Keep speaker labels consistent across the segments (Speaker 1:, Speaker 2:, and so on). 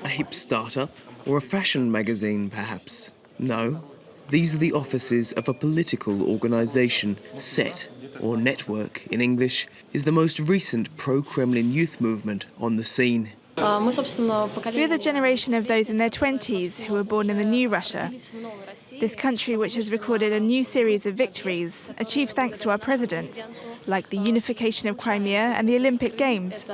Speaker 1: A hip startup? Or a fashion magazine, perhaps? No. These are the offices of a political organisation. SET, or Network in English, is the most recent pro-Kremlin youth movement on the scene.
Speaker 2: We're the generation of those in their 20s who were born in the new Russia. This country which has recorded a new series of victories, achieved thanks to our president, like the unification of Crimea and the Olympic Games.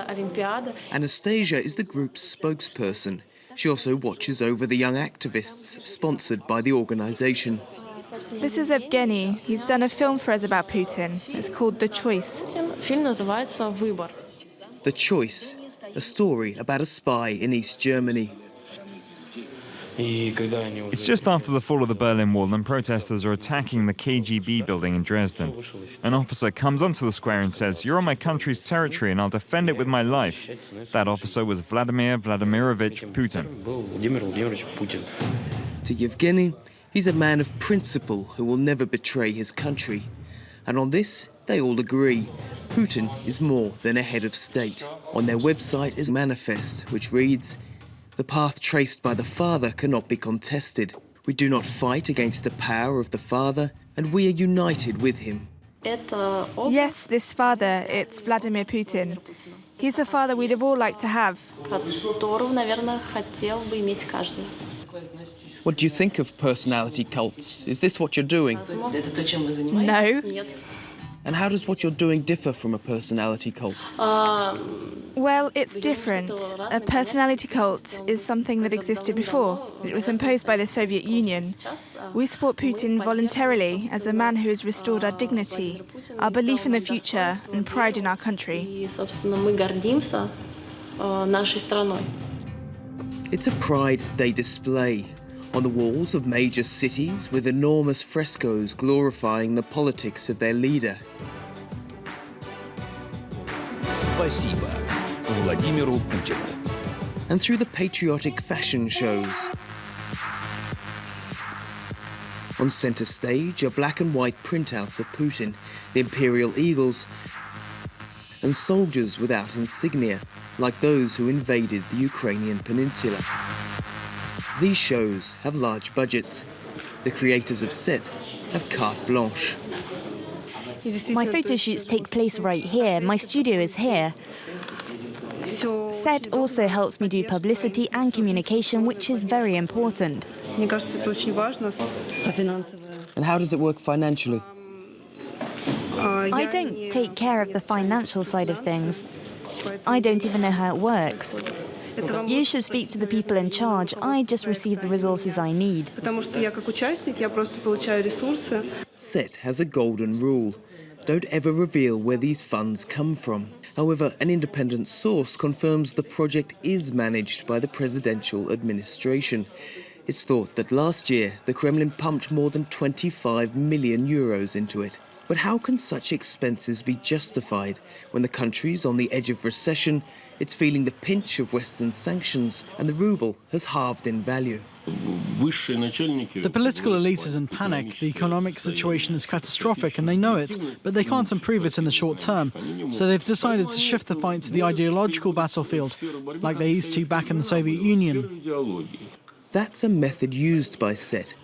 Speaker 1: Anastasia is the group's spokesperson. She also watches over the young activists sponsored by the organisation.
Speaker 2: This is Evgeny. He's done a film for us about Putin. It's called The Choice.
Speaker 1: The Choice, a story about a spy in East Germany.
Speaker 3: It's just after the fall of the Berlin Wall and protesters are attacking the KGB building in Dresden. An officer comes onto the square and says, "You're on my country's territory and I'll defend it with my life." That officer was Vladimir Vladimirovich Putin.
Speaker 1: To Yevgeny, he's a man of principle who will never betray his country. And on this, they all agree. Putin is more than a head of state. On their website is a manifest which reads, "The path traced by the father cannot be contested. We do not fight against the power of the father, and we are united with him."
Speaker 2: Yes, this father, it's Vladimir Putin. He's the father we'd have all liked to have.
Speaker 1: What do you think of personality cults? Is this what you're doing?
Speaker 2: No.
Speaker 1: And how does what you're doing differ from a personality cult?
Speaker 2: Well, it's different. A personality cult is something that existed before. It was imposed by the Soviet Union. We support Putin voluntarily as a man who has restored our dignity, our belief in the future and pride in our country.
Speaker 1: It's a pride they display on the walls of major cities with enormous frescoes glorifying the politics of their leader.
Speaker 4: Спасибо Владимиру Путину.
Speaker 1: And through the patriotic fashion shows. On centre stage are black and white printouts of Putin, the imperial eagles, and soldiers without insignia, like those who invaded the Ukrainian peninsula. These shows have large budgets. The creators of SET have carte blanche.
Speaker 5: My photo shoots take place right here. My studio is here. SET also helps me do publicity and communication, which is very important.
Speaker 1: And how does it work financially?
Speaker 5: I don't take care of the financial side of things. I don't even know how it works. You should speak to the people in charge. I just receive the resources I need.
Speaker 1: SET has a golden rule. Don't ever reveal where these funds come from. However, an independent source confirms the project is managed by the presidential administration. It's thought that last year the Kremlin pumped more than 25 million euros into it. But how can such expenses be justified when the country's on the edge of recession, it's feeling the pinch of Western sanctions, and the ruble has halved in value?
Speaker 6: The political elite is in panic. The economic situation is catastrophic and they know it, but they can't improve it in the short term. So they've decided to shift the fight to the ideological battlefield, like they used to back in the Soviet Union.
Speaker 1: That's a method used by SET.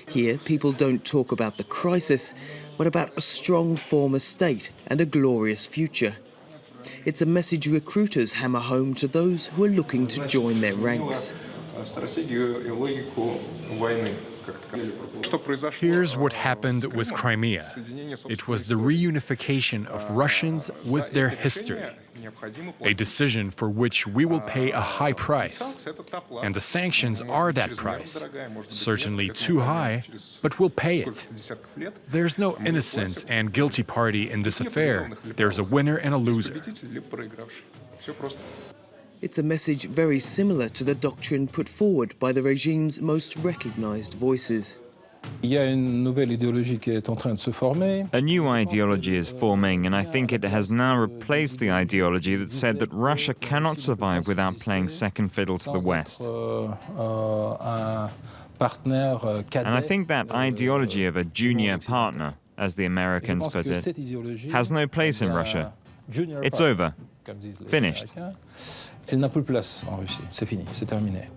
Speaker 1: Here, people don't talk about the crisis, but about a strong former state and a glorious future. It's a message recruiters hammer home to those who are looking to join their ranks.
Speaker 7: Here's what happened with Crimea. It was the reunification of Russians with their history, a decision for which we will pay a high price. And the sanctions are that price. Certainly too high, but we'll pay it. There's no innocent and guilty party in this affair. There's a winner and a loser.
Speaker 1: It's a message very similar to the doctrine put forward by the regime's most recognized voices.
Speaker 3: A new ideology is forming, and I think it has now replaced the ideology that said that Russia cannot survive without playing second fiddle to the West. And I think that ideology of a junior partner, as the Americans put it, has no place in Russia. It's over. Finished.
Speaker 8: Elle n'a plus de place en Russie. C'est fini, c'est terminé.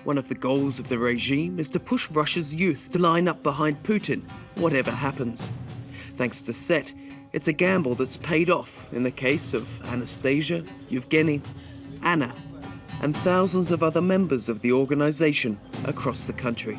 Speaker 1: One of the goals of the regime is to push Russia's youth to line up behind Putin, whatever happens. Thanks to SET, it's a gamble that's paid off in the case of Anastasia, Yevgeny, Anna, and thousands of other members of the organization across the country.